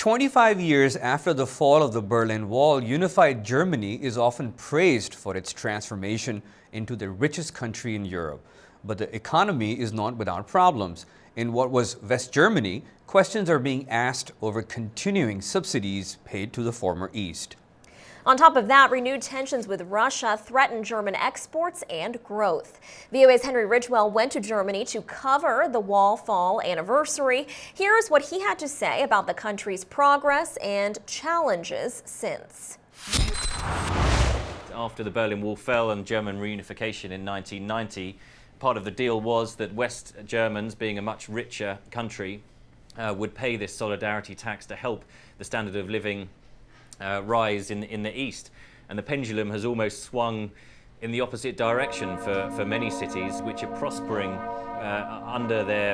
25 years after the fall of the Berlin Wall, unified Germany is often praised for its transformation into the richest country in Europe. But the economy is not without problems. In what was West Germany, questions are being asked over continuing subsidies paid to the former East. On top of that, renewed tensions with Russia threaten German exports and growth. VOA's Henry Ridgwell went to Germany to cover the wall fall anniversary. Here's what he had to say about the country's progress and challenges since. After the Berlin Wall fell and German reunification in 1990, part of the deal was that West Germans, being a much richer country, would pay this solidarity tax to help the standard of living rise in the East. And the pendulum has almost swung in the opposite direction for many cities which are prospering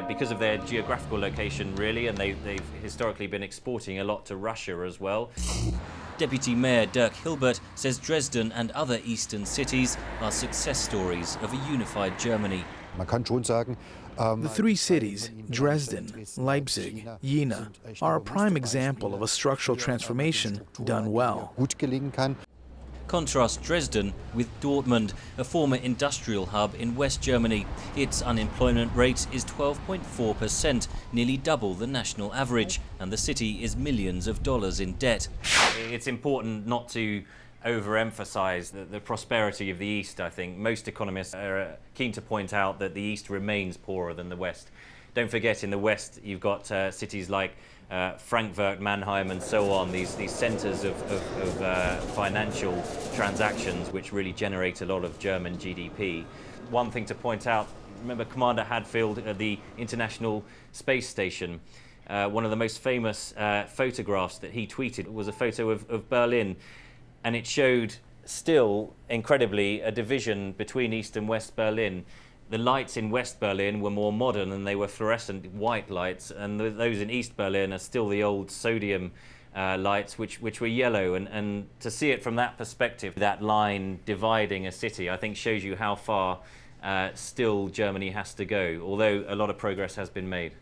because of their geographical location, really, and they've historically been exporting a lot to Russia as well. Deputy Mayor Dirk Hilbert says Dresden and other eastern cities are success stories of a unified Germany. The three cities, Dresden, Leipzig, Jena, are a prime example of a structural transformation done well. Contrast Dresden with Dortmund, a former industrial hub in West Germany. Its unemployment rate is 12.4%, nearly double the national average, and the city is millions of dollars in debt. It's important not to overemphasize the prosperity of the East, I think. Most economists are keen to point out that the East remains poorer than the West. Don't forget, in the West, you've got cities like Frankfurt, Mannheim, and so on, these centers of financial transactions which really generate a lot of German GDP. One thing to point out, remember Commander Hadfield at the International Space Station. One of the most famous photographs that he tweeted was a photo of Berlin, and it showed still, incredibly, a division between East and West Berlin. The lights in West Berlin were more modern and they were fluorescent white lights, and those in East Berlin are still the old sodium lights which were yellow. And to see it from that perspective, that line dividing a city, I think shows you how far still Germany has to go, although a lot of progress has been made.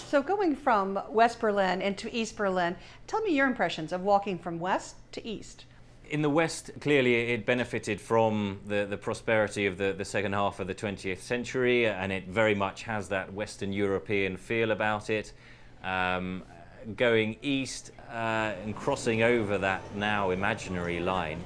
So going from West Berlin into East Berlin, tell me your impressions of walking from west to east. In the West, clearly it benefited from the prosperity of the second half of the 20th century, and it very much has that Western European feel about it. Going east and crossing over that now imaginary line,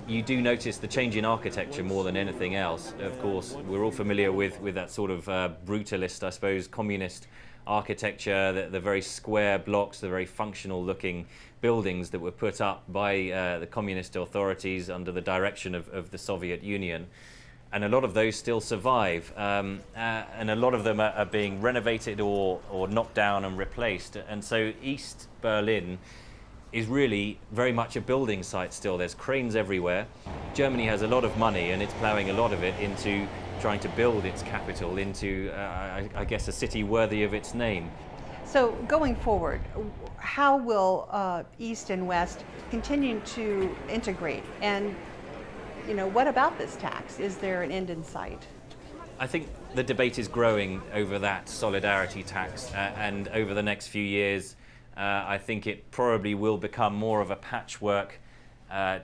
you do notice the change in architecture more than anything else. Of course, we're all familiar with that sort of brutalist, I suppose, communist architecture, the very square blocks, the very functional looking buildings that were put up by the communist authorities under the direction of the Soviet Union. And a lot of those still survive, and a lot of them are being renovated or knocked down and replaced. And so East Berlin is really very much a building site still. There's cranes everywhere. Germany has a lot of money, and it's ploughing a lot of it into trying to build its capital into, I guess, a city worthy of its name. So going forward, how will East and West continue to integrate? And, you know, what about this tax? Is there an end in sight? I think the debate is growing over that solidarity tax, and over the next few years, I think it probably will become more of a patchwork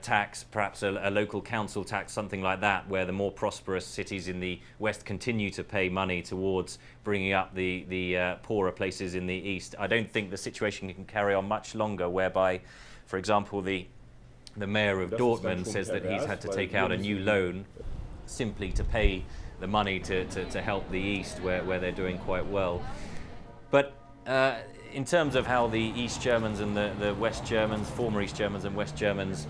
tax, perhaps a local council tax, something like that, where the more prosperous cities in the West continue to pay money towards bringing up the poorer places in the East. I don't think the situation can carry on much longer, whereby, for example, the mayor of Dortmund says that he's had to take out a new loan simply to pay the money to help the East, where they're doing quite well. But in terms of how the East Germans and the West Germans, former East Germans and West Germans,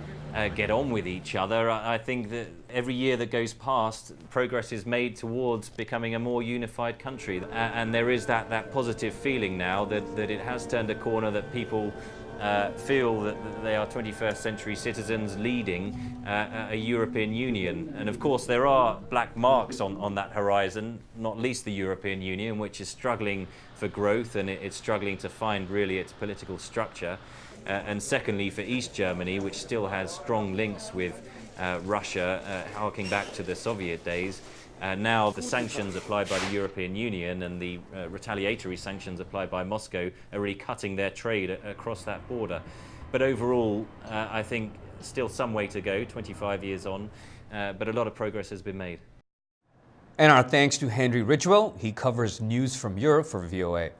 get on with each other, I think that every year that goes past, progress is made towards becoming a more unified country. And there is that positive feeling now that it has turned a corner, that people feel that they are 21st century citizens leading a European Union. And of course there are black marks on that horizon, not least the European Union, which is struggling for growth, and it's struggling to find really its political structure. And secondly, for East Germany, which still has strong links with Russia, harking back to the Soviet days, Now the sanctions applied by the European Union and the retaliatory sanctions applied by Moscow are really cutting their trade across that border. But overall, I think still some way to go, 25 years on, but a lot of progress has been made. And our thanks to Henry Ridgwell. He covers news from Europe for VOA.